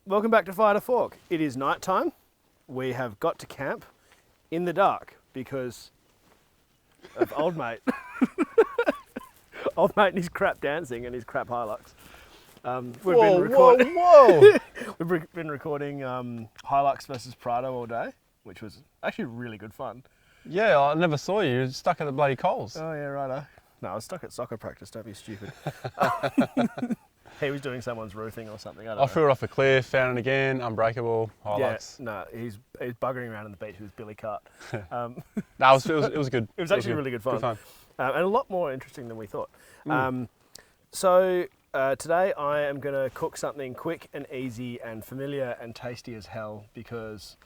Welcome back to Fire to Fork. It is night time. We have got to camp in the dark because of old mate. Old mate and his crap dancing and his crap Hilux. We've been recording Hilux versus Prado all day, which was actually really good fun. Yeah, I never saw you. You're stuck at the bloody coals. Oh yeah, righto. No, I was stuck at soccer practice. Don't be stupid. He was doing someone's roofing or something. I threw it off a cliff, found it again, unbreakable, Hilux. Yeah, no, he's buggering around on the beach with Billy Cart. No, it was good. It was actually really good fun. And a lot more interesting than we thought. So today I am going to cook something quick and easy and familiar and tasty as hell because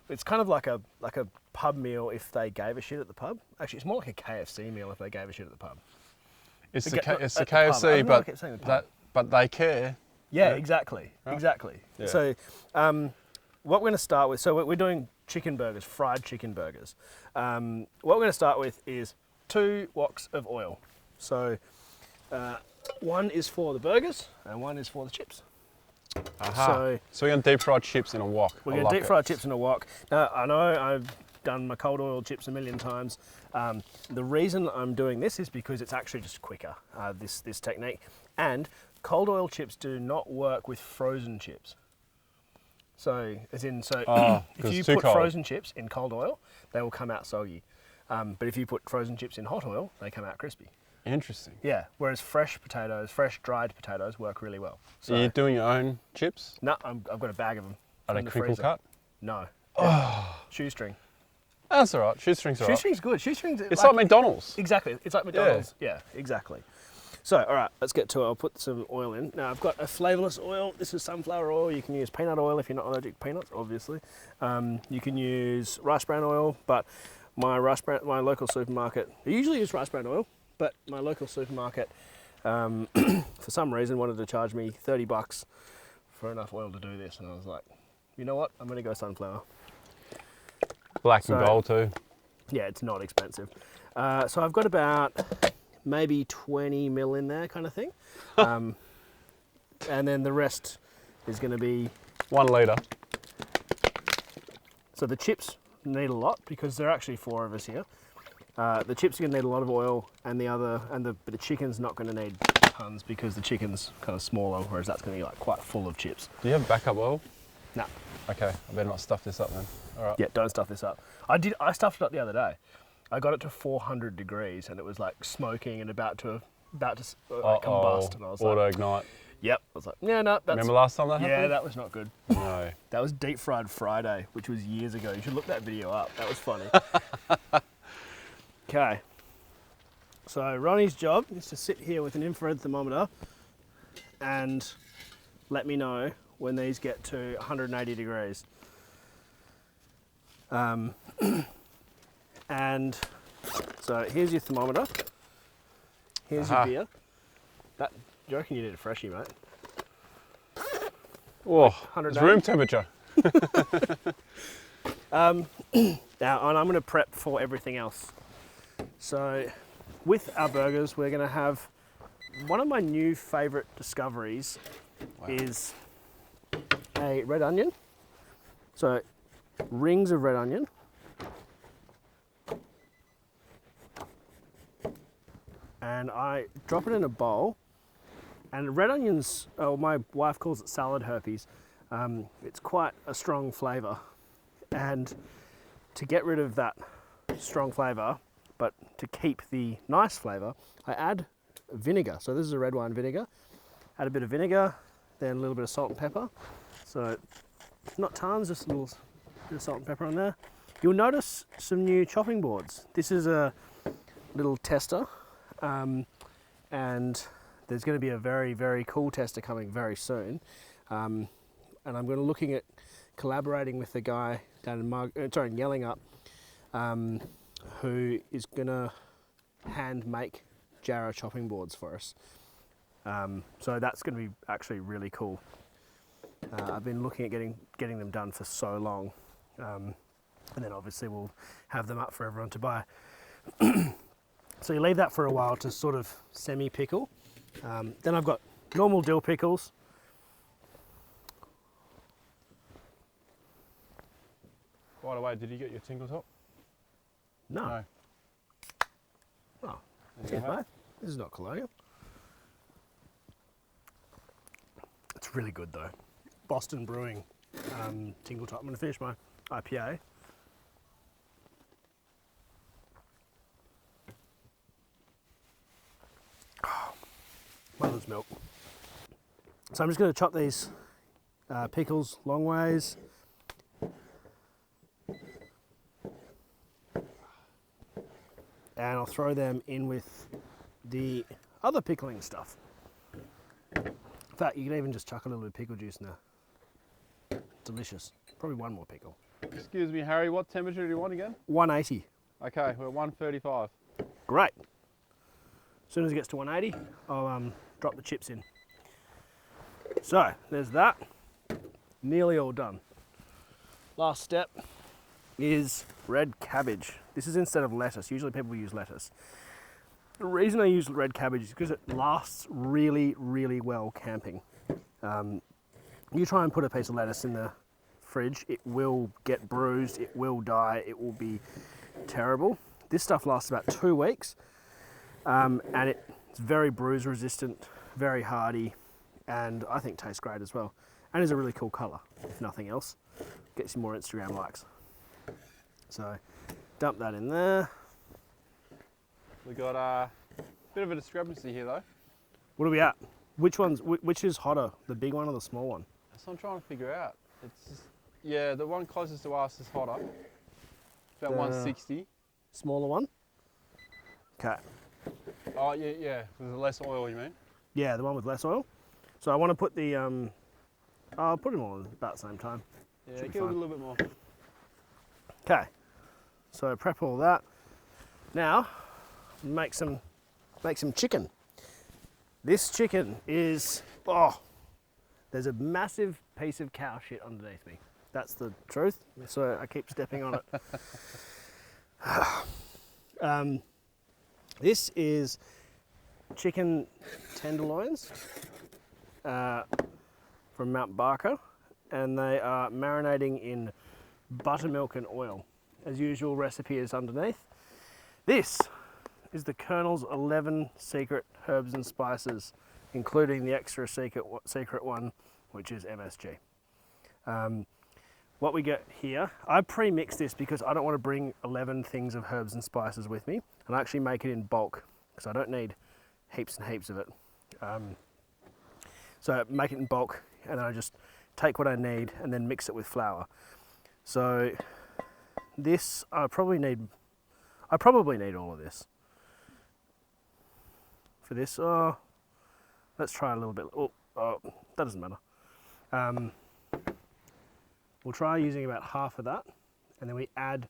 it's kind of like a pub meal if they gave a shit at the pub. Actually, it's more like a KFC meal if they gave a shit at the pub. It's the KFC, but they care. Yeah, exactly. Right? Exactly. Yeah. So what we're going to start with, so we're doing chicken burgers, fried chicken burgers. What we're going to start with is 2 woks of oil. So one is for the burgers and one is for the chips. So we're going to deep fry chips in a wok. We're going to deep fry chips in a wok. Now, I know I've done my cold oil chips a million times. The reason I'm doing this is because it's actually just quicker, this technique. And cold oil chips do not work with frozen chips. So, if you put frozen chips in cold oil, they will come out soggy. But if you put frozen chips in hot oil, they come out crispy. Interesting. Yeah, whereas fresh dried potatoes work really well. So you're doing your own chips? No, I've got a bag of them. Are they crinkle cut? No. Shoestring. That's all right. Shoestring's all right. Shoestring's good. It's like McDonald's. Exactly. It's like McDonald's. Yeah, exactly. So, all right, let's get to it. I'll put some oil in. Now, I've got a flavourless oil. This is sunflower oil. You can use peanut oil if you're not allergic to peanuts, obviously. You can use rice bran oil, but my local supermarket, I usually use rice bran oil, but my local supermarket, for some reason, wanted to charge me $30 for enough oil to do this. And I was like, you know what? I'm going to go sunflower. Black and gold too. Yeah, it's not expensive. So I've got about maybe 20 mil in there kind of thing. And then the rest is going to be 1 litre. So the chips need a lot because there are actually 4 of us here. The chips are going to need a lot of oil, and the chicken's not going to need tons because the chicken's kind of smaller, whereas that's going to be like quite full of chips. Do you have backup oil? No. Okay, I better not stuff this up then. All right. Yeah, don't stuff this up. I stuffed it up the other day. I got it to 400 degrees and it was like smoking and about to combust. And I was auto ignite. Yep. I was like, yeah, no. Remember last time that happened? Yeah, that was not good. No. That was Deep Fried Friday, which was years ago. You should look that video up. That was funny. Okay. So Ronnie's job is to sit here with an infrared thermometer and let me know when these get to 180 degrees. And so here's your thermometer. Here's your beer. Do you reckon you need a freshie, mate? Oh, it's room temperature. Now, and I'm going to prep for everything else. So with our burgers, we're going to have one of my new favourite discoveries is a red onion. So rings of red onion. And I drop it in a bowl. And red onions, my wife calls it salad herpes. It's quite a strong flavour. And to get rid of that strong flavour, but to keep the nice flavour, I add vinegar. So this is a red wine vinegar. Add a bit of vinegar, then a little bit of salt and pepper. So not tons, just a little bit of salt and pepper on there. You'll notice some new chopping boards. This is a little tester. And there's going to be a very, very cool tester coming very soon. And I'm going to looking at collaborating with the guy down in Yellingup, who is going to hand make Jarrah chopping boards for us. So that's going to be actually really cool. I've been looking at getting them done for so long. And then obviously we'll have them up for everyone to buy. So you leave that for a while to sort of semi-pickle. Then I've got normal dill pickles, By the way, did you get your tinkle top? No. Oh, cheers, mate. This is not colonial. It's really good though. Boston Brewing Tingle Top. I'm going to finish my IPA. Oh, mother's milk. So I'm just going to chop these pickles long ways. And I'll throw them in with the other pickling stuff. In fact, you can even just chuck a little bit of pickle juice in there. Delicious. Probably one more pickle. Excuse me, Harry, what temperature do you want again? 180. Okay, we're at 135. Great. As soon as it gets to 180, I'll drop the chips in. So, there's that. Nearly all done. Last step is red cabbage. This is instead of lettuce. Usually people use lettuce. The reason I use red cabbage is because it lasts really, really well camping. You try and put a piece of lettuce in the fridge, it will get bruised, it will die, it will be terrible. This stuff lasts about 2 weeks, and it's very bruise resistant, very hardy, and I think tastes great as well. And is a really cool colour, if nothing else. Gets you more Instagram likes. So, dump that in there. We got a bit of a discrepancy here though. What are we at? Which is hotter, the big one or the small one? That's what I'm trying to figure out. It's just, yeah, the one closest to us is hotter. It's about 160. Smaller one? Okay. Oh yeah, there's less oil, you mean? Yeah, the one with less oil. So I want to put the, I'll put them all about the same time. Yeah, give it a little bit more. Okay, so prep all that. Now, make some chicken. This chicken is, there's a massive piece of cow shit underneath me. That's the truth, so I keep stepping on it. This is chicken tenderloins from Mount Barker, and they are marinating in buttermilk and oil. As usual, recipe is underneath. This is the Colonel's 11 secret herbs and spices, including the extra secret one, which is MSG. What we get here, I pre-mix this because I don't want to bring 11 things of herbs and spices with me, and I actually make it in bulk because I don't need heaps and heaps of it. So make it in bulk, and then I just take what I need and then mix it with flour. So this, I probably need all of this. For this, let's try a little bit. Oh, that doesn't matter. We'll try using about half of that, and then we add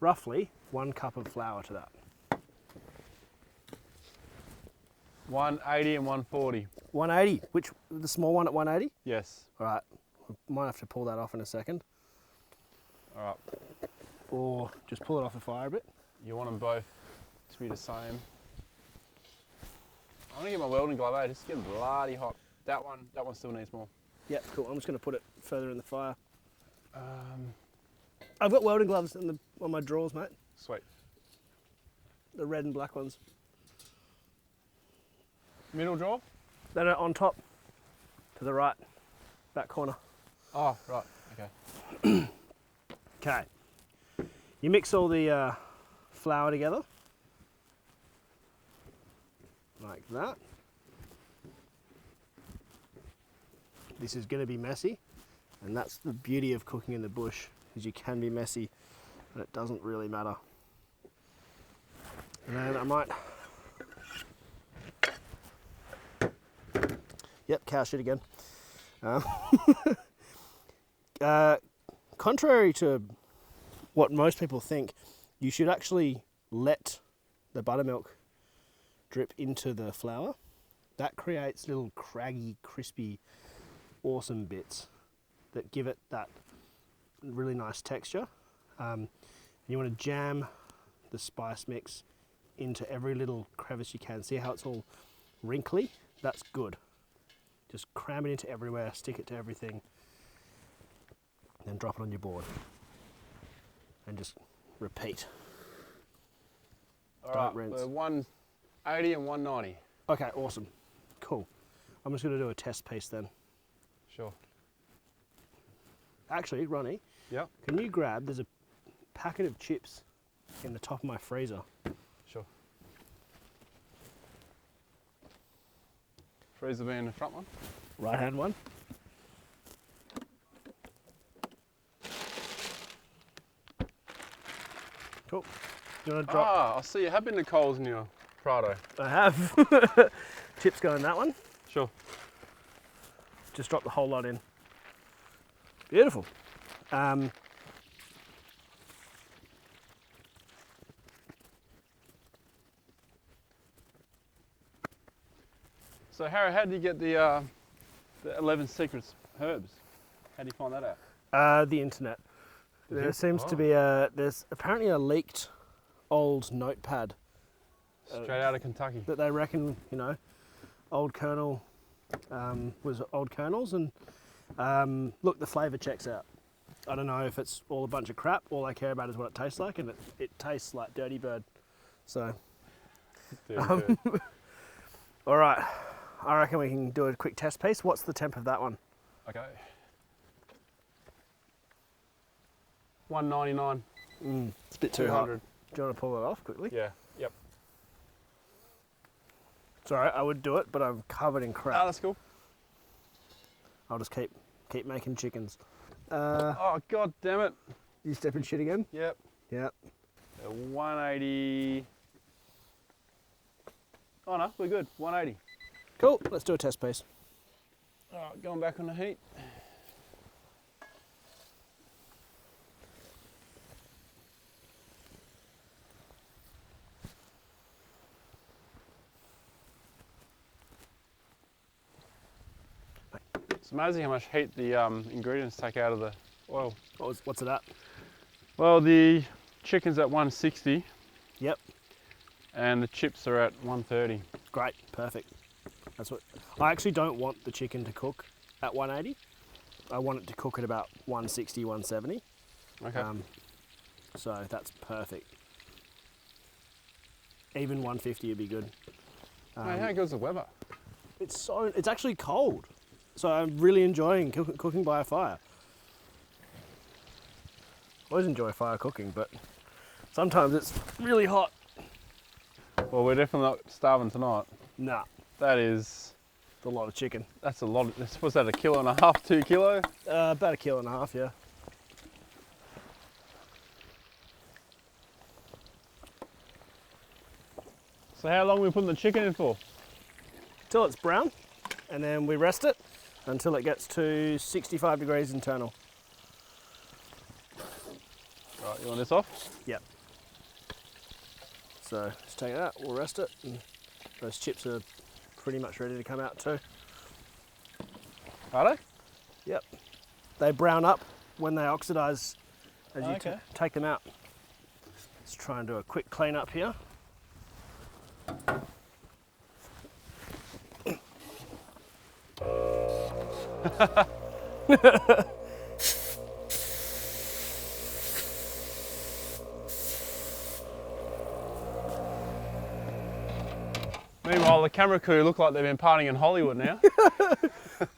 roughly 1 cup of flour to that. 180 and 140. 180, which, the small one at 180? Yes. All right, we might have to pull that off in a second. All right. Or just pull it off the fire a bit. You want them both to be the same. I'm gonna get my welding glove out, it's getting bloody hot. That one still needs more. Yep, cool, I'm just gonna put it further in the fire. I've got welding gloves on my drawers, mate. Sweet. The red and black ones. Middle drawer? That are on top, to the right, back corner. Oh, right, okay. Okay, you mix all the flour together, like that. This is going to be messy, and that's the beauty of cooking in the bush, is you can be messy, and it doesn't really matter. And then I might, yep, cow shit again. Contrary to what most people think, you should actually let the buttermilk drip into the flour. That creates little craggy, crispy, awesome bits that give it that really nice texture. You want to jam the spice mix into every little crevice you can. See how it's all wrinkly? That's good. Just cram it into everywhere, stick it to everything, then drop it on your board. and just repeat. All Don't right, rinse. we're 180 and 190. Okay, awesome. Cool. I'm just going to do a test piece then. Sure. Actually, Ronnie, Yep. can you grab, there's a packet of chips in the top of my freezer. Sure. Freezer being the front one. Right hand one. Cool. You want to drop? Ah, I see you have been to Coles in your Prado. I have. Chips go in that one. Sure. Just drop the whole lot in. Beautiful. So Harry, how did you get the 11 secrets herbs? How do you find that out? The internet. Did There you? seems to Oh. be there's apparently a leaked old notepad Straight out of Kentucky. that they reckon, you know, old Colonel was old Colonel's, and look, the flavour checks out. I don't know if it's all a bunch of crap. All I care about is what it tastes like, and it tastes like Dirty Bird. So, Dude, good. all right, I reckon we can do a quick test piece. What's the temp of that one? Okay. 199. It's a bit too hot. 200. Do you want to pull it off quickly? Yeah. Yep. It's all right, I would do it, but I'm covered in Ah, crap. that's cool. I'll just keep making chickens. Oh, god damn it. You step in shit again? Yep. Yep. 180. Oh no, we're good. 180. Cool, let's do a test piece. All right, going back on the heat. It's amazing how much heat the ingredients take out of the oil. What's it at? Well, the chicken's at 160 Yep, and the chips are at 130. great, perfect. That's what I actually don't want the chicken to cook at 180. I want it to cook at about 160, 170. Okay. So that's perfect. Even 150 would be good. Hey, how goes the weather? It's actually cold, so I'm really enjoying cooking by a fire. I always enjoy fire cooking, but sometimes it's really hot. Well, we're definitely not starving tonight. Nah, That is, it's a lot of chicken. that's a lot. What's that, 1.5 kilos, 2 kilo? About 1.5 kilos, yeah. So how long are we putting the chicken in for? Till it's brown, and then we rest it until it gets to 65 degrees internal. Right, you want this off? Yep. So just take it out, we'll rest it, and those chips are pretty much ready to come out too. Are they? Yep. They brown up when they oxidize as you Okay. take them out. Let's try and do a quick clean up here. Meanwhile, the camera crew look like they've been partying in Hollywood now.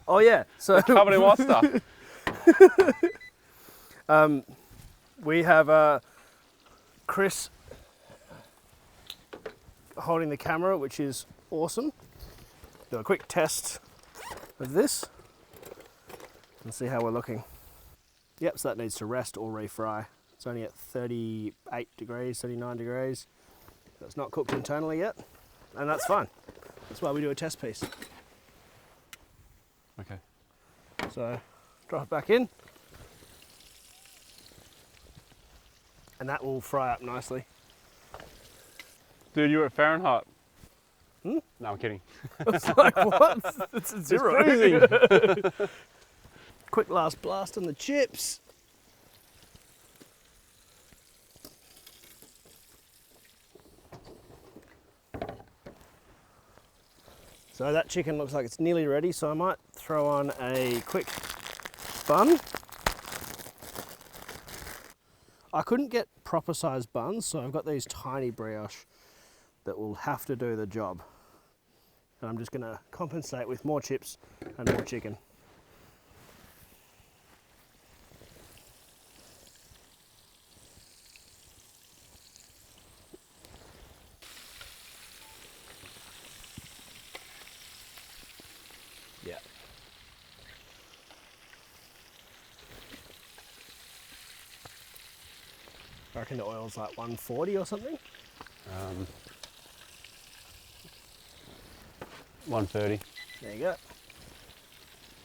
Oh yeah, so Covered in white stuff. we have Chris holding the camera, which is awesome. Do a quick test of this and see how we're looking. Yep, so that needs to rest or refry. It's only at 38 degrees, 39 degrees. So it's not cooked internally yet, and that's fine. That's why we do a test piece. Okay. So drop it back in, and that will fry up nicely. Dude, you're at Fahrenheit. Hmm? No, I'm kidding. It's like, what? It's a zero. It's freezing. Quick last blast on the chips. So that chicken looks like it's nearly ready, so I might throw on a quick bun. I couldn't get proper sized buns, so I've got these tiny brioche that will have to do the job. And I'm just going to compensate with more chips and more chicken. Yeah. I reckon the oil's like 140 or something. 130. There you go.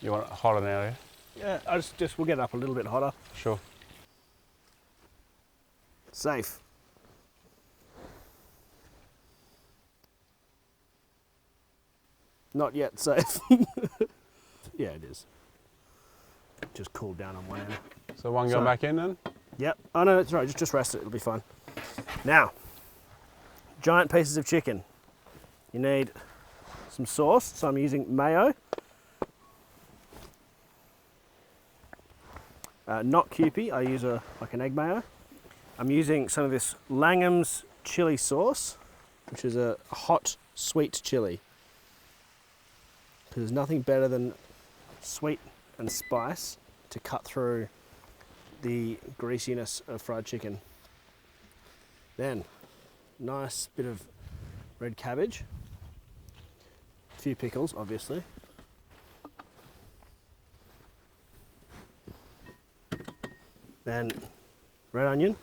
You want it hotter now, yeah? Yeah, I just we'll get it up a little bit hotter. Sure. Safe. Not yet safe. Yeah, it is. Just cooled down on one end. So one going back in then? Yep. Oh no, it's right. Just rest it. It'll be fine. Now, giant pieces of chicken. You need some sauce. So I'm using mayo. Not Kewpie. I use like an egg mayo. I'm using some of this Langham's chili sauce, which is a hot, sweet chili. Because there's nothing better than sweet and spice to cut through the greasiness of fried chicken. Then, nice bit of red cabbage. A few pickles, obviously. Then, red onion.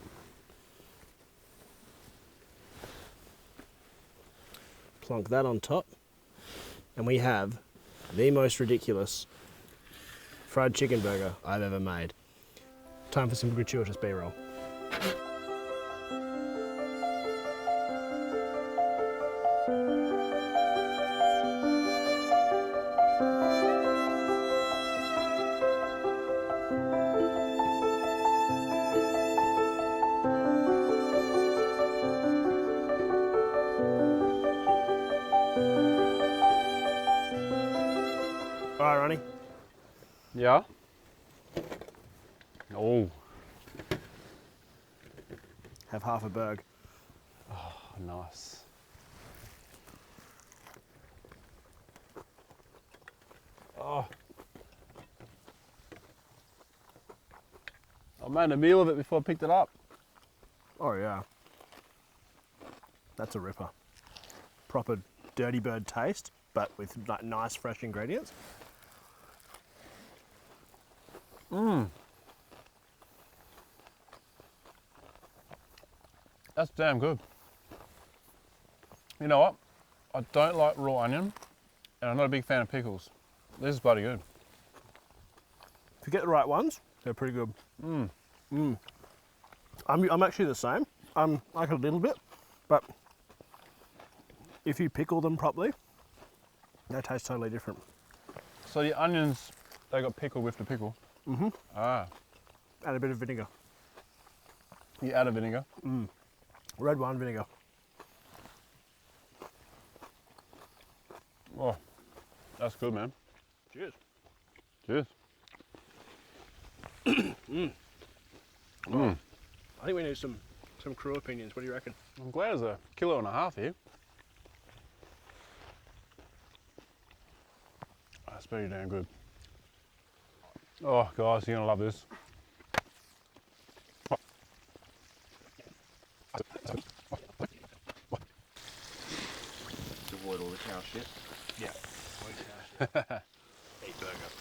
Plonk that on top. And we have the most ridiculous fried chicken burger I've ever made. Time for some gratuitous B-roll. All right, Ronnie. Yeah? Oh, Have half a burg. nice. Oh. I made a meal of it before I picked it up. Oh yeah. That's a ripper. Proper dirty bird taste, but with like nice fresh ingredients. Mmm. That's damn good. You know what? I don't like raw onion, and I'm not a big fan of pickles. This is bloody good. If you get the right ones, they're pretty good. I'm actually the same. I'm like a little bit, but if you pickle them properly, they taste totally different. So the onions, they got pickled with the pickle? Mm-hmm. Ah. Add a bit of vinegar. You add a vinegar? Red wine vinegar. Oh, that's good, man. Cheers. Cheers. I think we need some crew opinions. What do you reckon? I'm glad there's a kilo and a half here. That's pretty damn good. Oh, guys, you're gonna love this. To avoid all the cow shit. Yeah. Eat burger.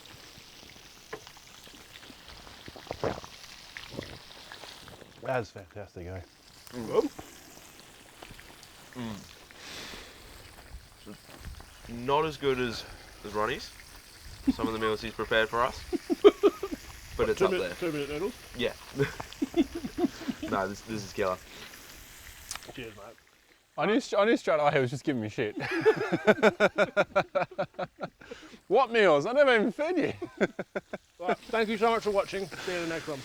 That's fantastic, eh? Not as good as Ronnie's. Some of the meals he's prepared for us. But it's up there. 2-minute noodles? Yeah. No, this is killer. Cheers, mate. I knew straight away he was just giving me shit. What meals? I never even fed you. Right, thank you so much for watching. See you in the next one.